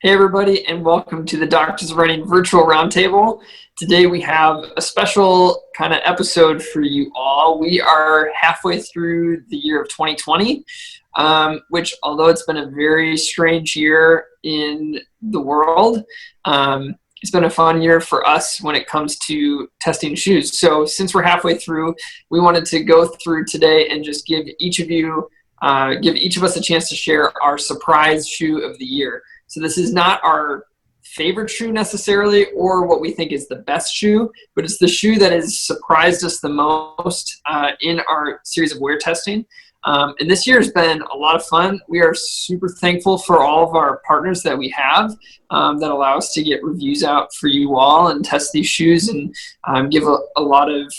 Hey everybody, and welcome to the Doctors of Running virtual roundtable. Today we have a special kind of episode for you all. We are halfway through the year of 2020, which although it's been a very strange year in the world, it's been a fun year for us when it comes to testing shoes. So since we're halfway through, we wanted to go through today and just give each of us a chance to share our surprise shoe of the year. So this is not our favorite shoe necessarily or what we think is the best shoe, but it's the shoe that has surprised us the most in our series of wear testing. And this year has been a lot of fun. We are super thankful for all of our partners that we have that allow us to get reviews out for you all and test these shoes and give a lot of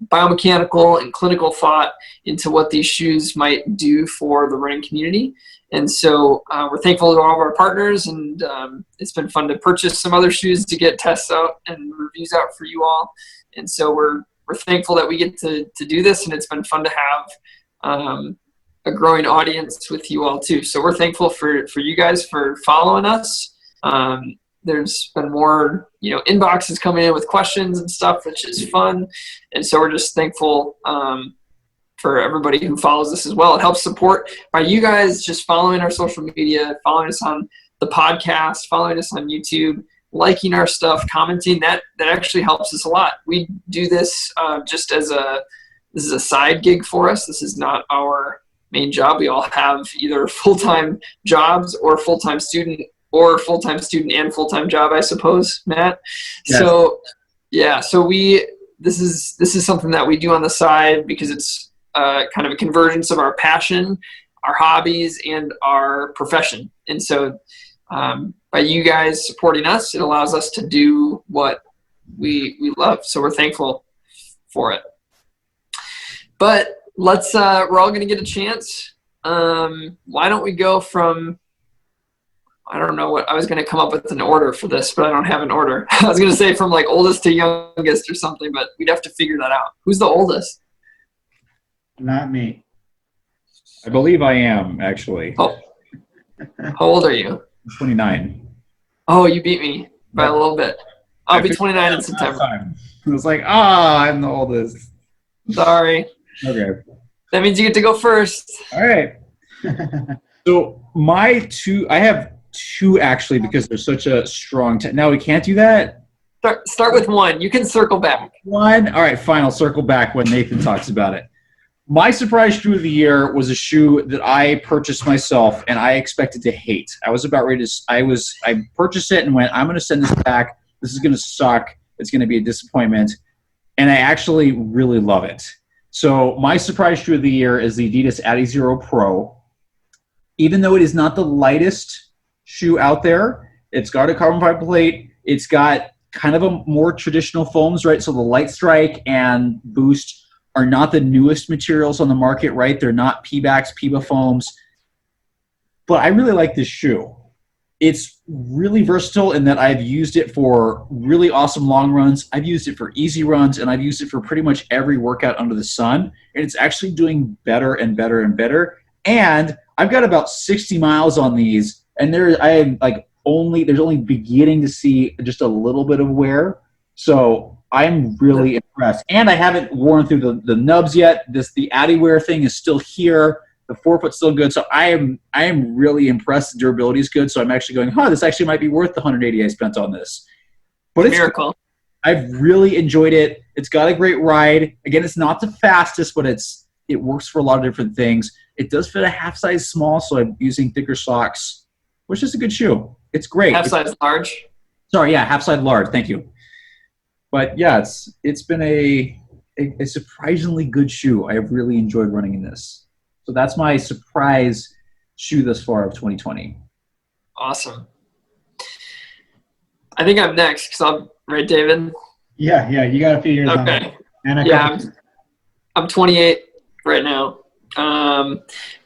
biomechanical and clinical thought into what these shoes might do for the running community. And so we're thankful to all of our partners, and it's been fun to purchase some other shoes to get tests out and reviews out for you all. And so we're thankful that we get to do this, and it's been fun to have a growing audience with you all too. So we're thankful for you guys for following us. There's been more, inboxes coming in with questions and stuff, which is fun. And so we're just thankful for everybody who follows us as well. It helps support by you guys just following our social media, following us on the podcast, following us on YouTube, liking our stuff, commenting. That actually helps us a lot. We do this just as this is a side gig for us. This is not our main job. We all have either full-time jobs or full-time student and full-time job, I suppose, Matt. Yes. So yeah, this is something that we do on the side because it's kind of a convergence of our passion, our hobbies, and our profession. And so by you guys supporting us, it allows us to do what we love. So we're thankful for it. But we're all going to get a chance. Why don't we go from, I don't know what, I was going to come up with an order for this, but I don't have an order. I was going to say from like oldest to youngest or something, but we'd have to figure that out. Who's the oldest? Not me. I believe I am, actually. Oh. How old are you? 29. Oh, you beat me by a little bit. I'll be 29 in September. It was like, I'm the oldest. Sorry. Okay. That means you get to go first. All right. So I have two actually because they're such a strong now we can't do that? Start with one. You can circle back. One? All right, fine. I'll circle back when Nathan talks about it. My surprise shoe of the year was a shoe that I purchased myself and I expected to hate. I was about ready to I purchased it and went, I'm going to send this back. This is going to suck. It's going to be a disappointment. And I actually really love it. So my surprise shoe of the year is the Adidas Adizero Pro. Even though it is not the lightest shoe out there, it's got a carbon fiber plate. It's got kind of a more traditional foams, right? So the Light Strike and Boost are not the newest materials on the market, right? They're not Pebax, Peba foams. But I really like this shoe. It's really versatile in that I've used it for really awesome long runs. I've used it for easy runs, and I've used it for pretty mumuch every workout under the sun. And it's actually doing better and better and better. And I've got about 60 miles on these, and there's only beginning to see just a little bit of wear. So I'm really impressed. And I haven't worn through the nubs yet. The AdiWear thing is still here. The forefoot's still good. So I am really impressed. The durability is good. So I'm actually going, this actually might be worth the $180 I spent on this. But it's miracle. I've really enjoyed it. It's got a great ride. Again, it's not the fastest, but it works for a lot of different things. It does fit a half size small, so I'm using thicker socks, which is a good shoe. It's great. Half size large? Sorry, yeah, half size large. Thank you. But yeah, it's been a surprisingly good shoe. I have really enjoyed running in this. So that's my surprise shoe thus far of 2020. Awesome. I think I'm next because I'm right, David. Yeah, you got a few years on it. And I'm 28 right now.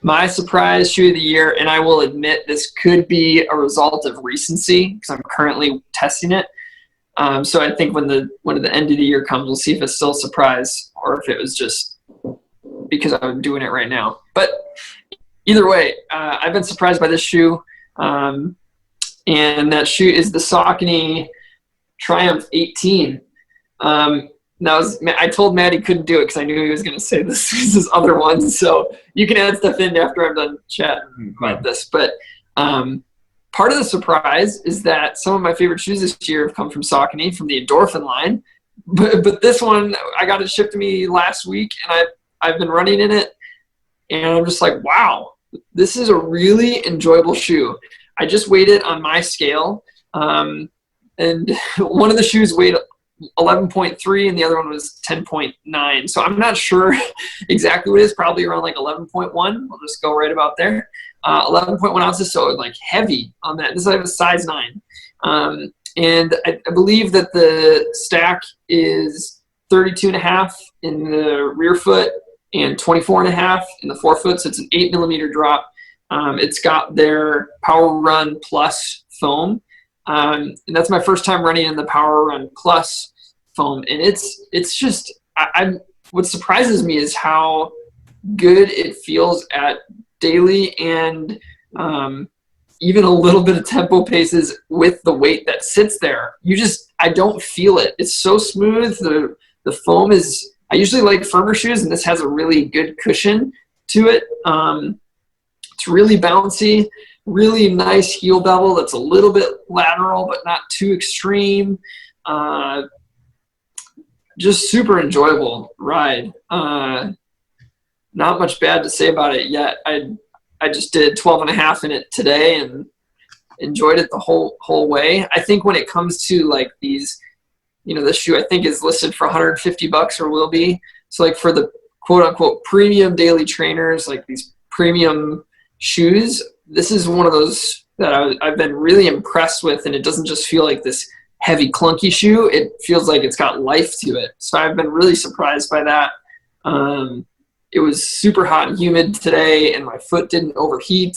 My surprise shoe of the year, and I will admit this could be a result of recency because I'm currently testing it. So I think when the end of the year comes, we'll see if it's still a surprise or if it was just because I'm doing it right now. But either way, I've been surprised by this shoe. and that shoe is the Saucony Triumph 18. I told Matt he couldn't do it because I knew he was going to say this is his other one. So you can add stuff in after I'm done chatting about this. But part of the surprise is that some of my favorite shoes this year have come from Saucony, from the Endorphin line. But this one, I got it shipped to me last week, and I've been running in it, and I'm just like, wow, this is a really enjoyable shoe. I just weighed it on my scale, and one of the shoes weighed 11.3 and the other one was 10.9. So I'm not sure exactly what it is, probably around like 11.1. We'll just go right about there. 11.1 ounces, so like heavy on that. This is like a size 9. And I believe that the stack is 32.5 in the rear foot and 24.5 in the forefoot. So it's an 8 millimeter drop. It's got their Power Run Plus foam. And that's my first time running in the Power Run Plus foam. And it's just, what surprises me is how good it feels at daily and even a little bit of tempo paces with the weight that sits there. I don't feel it. It's so smooth. The foam is, I usually like firmer shoes, and this has a really good cushion to it. It's really bouncy, really nice heel bevel that's a little bit lateral but not too extreme. Just super enjoyable ride. Not much bad to say about it yet. I just did 12.5 in it today and enjoyed it the whole way. I think when it comes to like these, this shoe I think is listed for $150 or will be. So like for the quote unquote premium daily trainers, like these premium shoes, this is one of those that I've been really impressed with, and it doesn't just feel like this heavy clunky shoe. It feels like it's got life to it. So I've been really surprised by that. It was super hot and humid today, and my foot didn't overheat.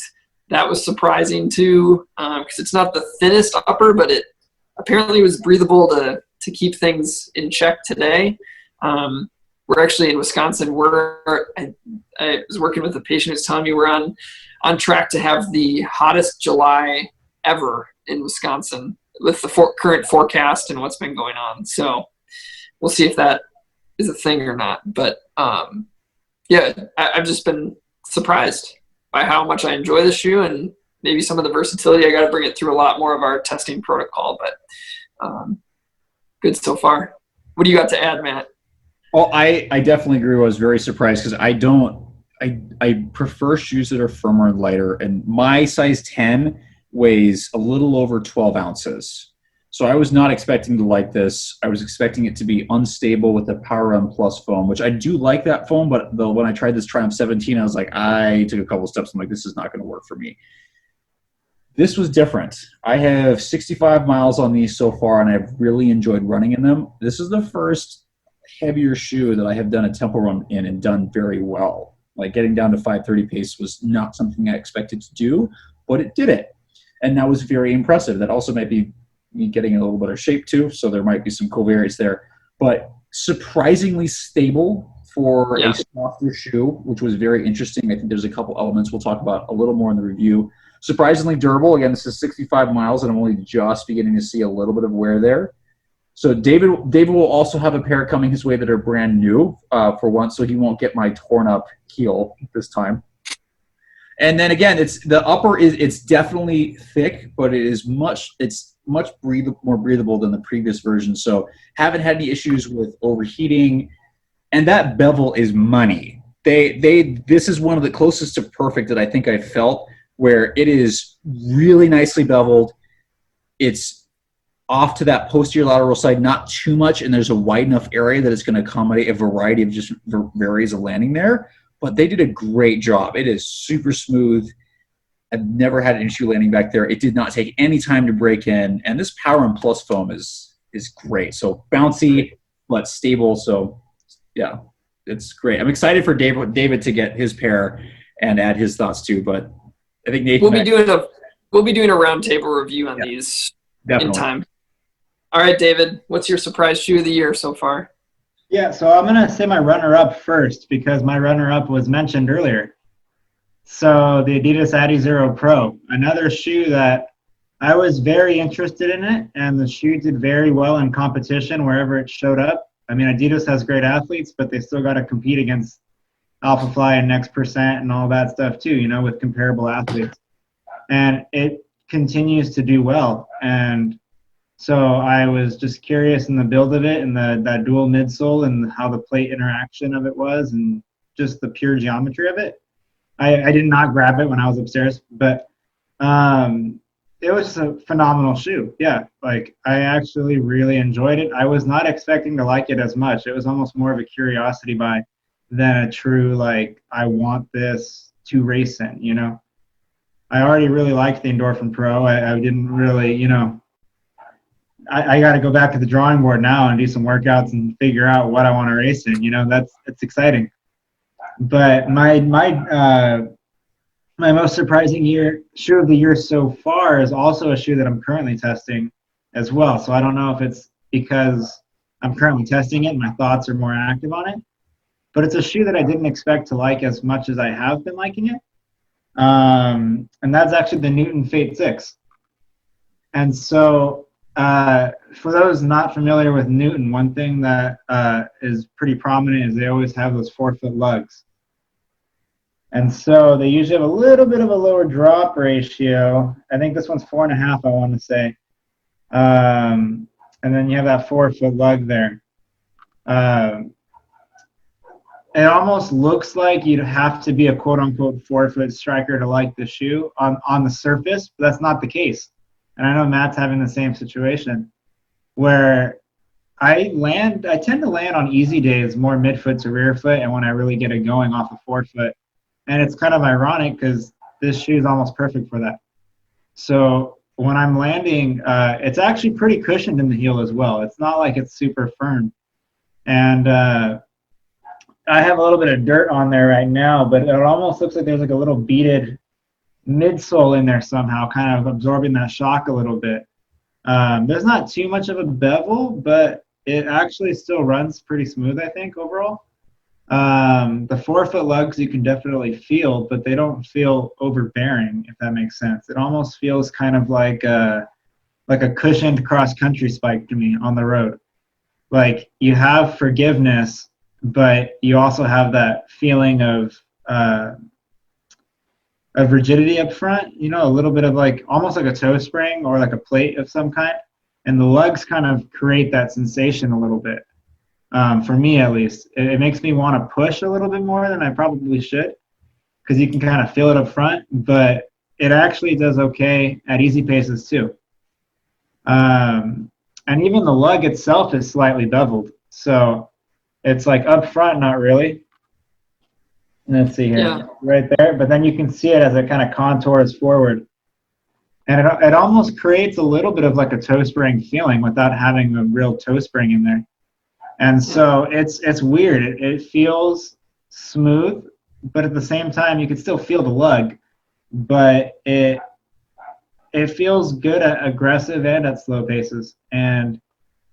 That was surprising too, because it's not the thinnest upper, but it apparently was breathable to keep things in check today. We're actually in Wisconsin. I was working with a patient who's telling me we're on track to have the hottest July ever in Wisconsin with the current forecast and what's been going on. So we'll see if that is a thing or not. But yeah, I've just been surprised by how much I enjoy the shoe and maybe some of the versatility. I got to bring it through a lot more of our testing protocol, but good so far. What do you got to add, Matt? Well, I definitely agree. I was very surprised because I prefer shoes that are firmer and lighter, and my size 10 weighs a little over 12 ounces. So I was not expecting to like this. I was expecting it to be unstable with the Power Run Plus foam, which I do like that foam, but when I tried this Triumph 17, I was like, I took a couple steps. I'm like, this is not going to work for me. This was different. I have 65 miles on these so far, and I've really enjoyed running in them. This is the first heavier shoe that I have done a tempo run in and done very well. Like getting down to 5:30 pace was not something I expected to do, but it did it. And that was very impressive. That also might be me getting in a little bit of shape too, so there might be some covariates there. But surprisingly stable for a softer shoe, which was very interesting. I think there's a couple elements we'll talk about a little more in the review. Surprisingly durable. Again, this is 65 miles, and I'm only just beginning to see a little bit of wear there. So David will also have a pair coming his way that are brand new for once, so he won't get my torn up heel this time. And then again, the upper it's definitely thick, but it's much more breathable than the previous version. So haven't had any issues with overheating, and that bevel is money. This is one of the closest to perfect that I think I felt, where it is really nicely beveled. It's off to that posterior lateral side, not too much, and there's a wide enough area that it's going to accommodate a variety of just areas of landing there. But they did a great job. It is super smooth. I've never had an issue landing back there. It did not take any time to break in, and this Power Run Plus foam is great. So bouncy but stable. So yeah, it's great. I'm excited for David to get his pair and add his thoughts too. But I think Nathan we'll be doing a roundtable review on these in time. All right, David, what's your surprise shoe of the year so far? Yeah, so I'm going to say my runner-up first because my runner-up was mentioned earlier. So the Adidas Adizero Pro, another shoe that I was very interested in it, and the shoe did very well in competition wherever it showed up. I mean, Adidas has great athletes, but they still got to compete against Alphafly and Next Percent and all that stuff too, you know, with comparable athletes. And it continues to do well. And so I was just curious in the build of it and that dual midsole and how the plate interaction of it was and just the pure geometry of it. I did not grab it when I was upstairs, but it was a phenomenal shoe. Yeah, like I actually really enjoyed it. I was not expecting to like it as much. It was almost more of a curiosity buy than a true like I want this to race in. You know, I already really liked the Endorphin Pro. I didn't really, you know, I got to go back to the drawing board now and do some workouts and figure out what I want to race in. You know, it's exciting. But my most surprising shoe of the year so far is also a shoe that I'm currently testing as well. So I don't know if it's because I'm currently testing it and my thoughts are more active on it, but it's a shoe that I didn't expect to like as much as I have been liking it. And that's actually the Newton Fate 6. And so for those not familiar with Newton, one thing that is pretty prominent is they always have those 4-foot lugs. And so they usually have a little bit of a lower drop ratio. I think this one's 4.5, I want to say. And then you have that 4-foot lug there. It almost looks like you'd have to be a quote-unquote 4-foot striker to like the shoe on the surface, but that's not the case. And I know Matt's having the same situation where I tend to land on easy days more midfoot to rear foot, and when I really get it going off a 4-foot. And it's kind of ironic because this shoe is almost perfect for that. So when I'm landing, it's actually pretty cushioned in the heel as well. It's not like it's super firm. And I have a little bit of dirt on there right now, but it almost looks like there's like a little beaded midsole in there somehow, kind of absorbing that shock a little bit. There's not too much of a bevel, but it actually still runs pretty smooth, I think, overall. The 4-foot lugs you can definitely feel, but they don't feel overbearing, if that makes sense. It almost feels kind of like a cushioned cross-country spike to me on the road. Like you have forgiveness, but you also have that feeling of rigidity up front, you know, a little bit of like almost like a toe spring or like a plate of some kind. And the lugs kind of create that sensation a little bit. For me, at least, it makes me want to push a little bit more than I probably should because you can kind of feel it up front, but it actually does okay at easy paces too. And even the lug itself is slightly beveled. So it's like up front, not really. Let's see here, yeah. Right there. But then you can see it as it kind of contours forward. And it almost creates a little bit of like a toe spring feeling without having a real toe spring in there. And so it's weird. It feels smooth, but at the same time, you can still feel the lug. But it feels good at aggressive and at slow paces. And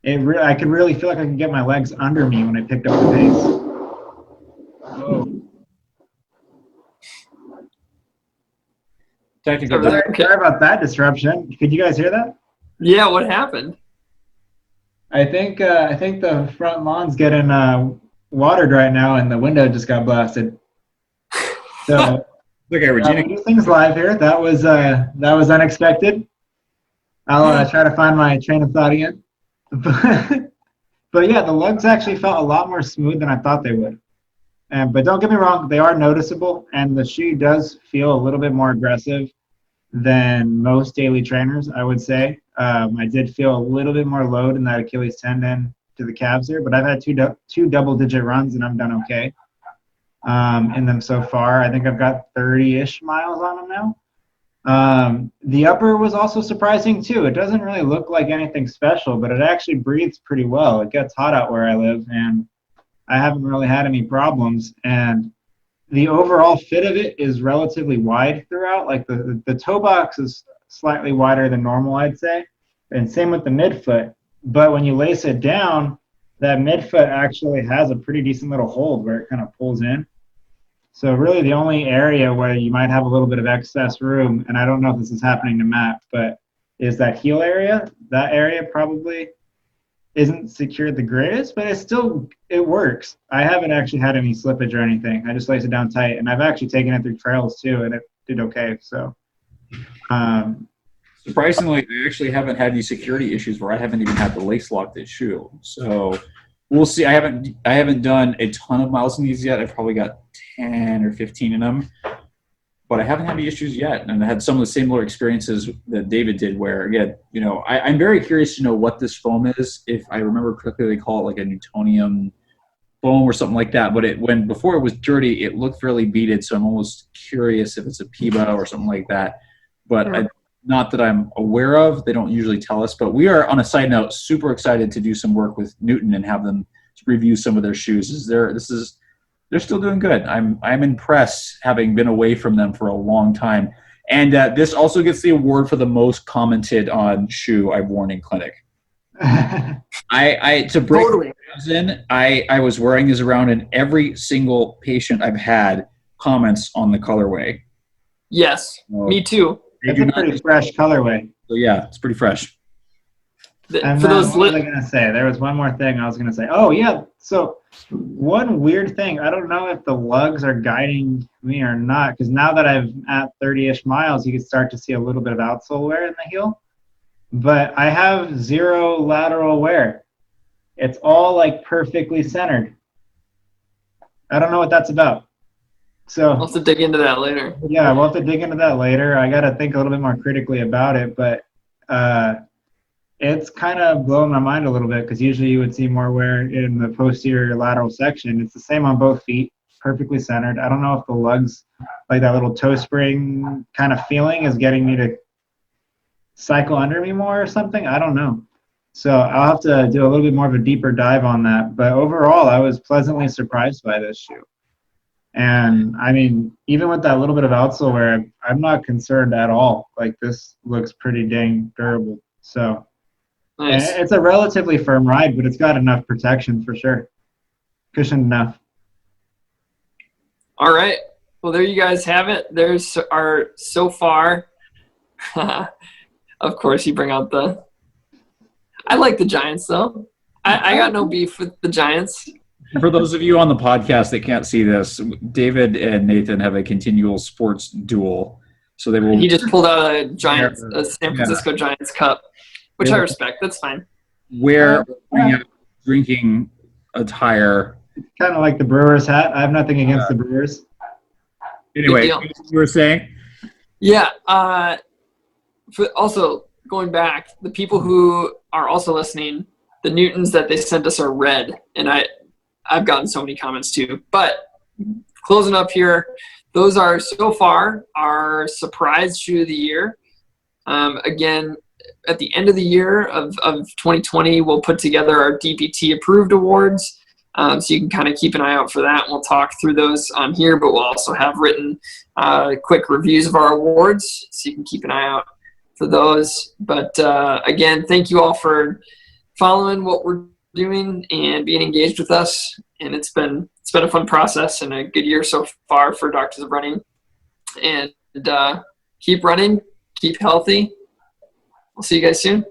I could really feel like I can get my legs under me when I picked up the pace. Oh. Technical. Sorry about that disruption. Could you guys hear that? Yeah, what happened? I think the front lawn's getting watered right now, and the window just got blasted. So okay, Regina, do things live here. That was unexpected. I'll try to find my train of thought again. But yeah, the lugs actually felt a lot more smooth than I thought they would. But don't get me wrong, they are noticeable, and the shoe does feel a little bit more aggressive than most daily trainers, I would say. I did feel a little bit more load in that Achilles tendon to the calves here, but I've had two double-digit runs, and I've done okay in them so far. I think I've got 30-ish miles on them now. The upper was also surprising, too. It doesn't really look like anything special, but it actually breathes pretty well. It gets hot out where I live, and I haven't really had any problems. And the overall fit of it is relatively wide throughout. Like the toe box is slightly wider than normal, I'd say. And same with the midfoot. But when you lace it down, that midfoot actually has a pretty decent little hold where it kind of pulls in. So really the only area where you might have a little bit of excess room, and I don't know if this is happening to Matt, but is that heel area. That area probably isn't secured the greatest, but it works. I haven't actually had any slippage or anything. I just lace it down tight, and I've actually taken it through trails too, and it did okay. So, surprisingly, I actually haven't had any security issues where I haven't even had to lace lock this shoe. So we'll see. I haven't done a ton of miles in these yet. I've probably got 10 or 15 in them, but I haven't had any issues yet. And I had some of the similar experiences that David did where, again, I'm very curious to know what this foam is. If I remember correctly, they call it like a Newtonium foam or something like that. But before it was dirty, it looked fairly beaded. So I'm almost curious if it's a PIBA or something like that. But not that I'm aware of. They don't usually tell us. But we are, on a side note, super excited to do some work with Newton and have them review some of their shoes. They're still doing good. I'm impressed, having been away from them for a long time. And this also gets the award for the most commented on shoe I've worn in clinic. To break Totally. I was wearing these around, and every single patient I've had comments on the colorway. Yes, me too. It's a pretty fresh colorway. So yeah, it's pretty fresh. And what was I going to say? There was one more thing I was going to say. Oh, yeah. So one weird thing, I don't know if the lugs are guiding me or not, because now that I'm at 30-ish miles, you can start to see a little bit of outsole wear in the heel. But I have zero lateral wear. It's all like perfectly centered. I don't know what that's about. So We'll have to dig into that later. yeah, we'll have to dig into that later. I got to think a little bit more critically about it, but it's kind of blowing my mind a little bit because usually you would see more wear in the posterior lateral section. It's the same on both feet, perfectly centered. I don't know if the lugs, like that little toe spring kind of feeling, is getting me to cycle under me more or something. I don't know. So I'll have to do a little bit more of a deeper dive on that. But overall, I was pleasantly surprised by this shoe. And I mean, even with that little bit of outsole wear, I'm not concerned at all. Like, this looks pretty dang durable. So Nice. and it's a relatively firm ride, but it's got enough protection for sure. Cushioned enough. All right. Well, there you guys have it. There's our so far. Of course, you bring out the. I like the Giants, though. I got no beef with the Giants. For those of you on the podcast that can't see this, David and Nathan have a continual sports duel. So they will. He just pulled out a San Francisco Giants cup, which I respect. That's fine. Wear drinking attire. Kind of like the Brewers hat. I have nothing against the Brewers. Anyway, deal. you were saying? Yeah. Also, going back, the people who are also listening, the Newtons that they sent us are red, and I've gotten so many comments too. But closing up here, those are so far our surprise shoe of the year. Again, at the end of the year of 2020, we'll put together our DPT approved awards. So you can kind of keep an eye out for that. We'll talk through those on here, but we'll also have written quick reviews of our awards, so you can keep an eye out for those. But again, thank you all for following what we're doing and being engaged with us. And it's been a fun process and a good year so far for Doctors of Running. And keep running, keep healthy. We'll see you guys soon.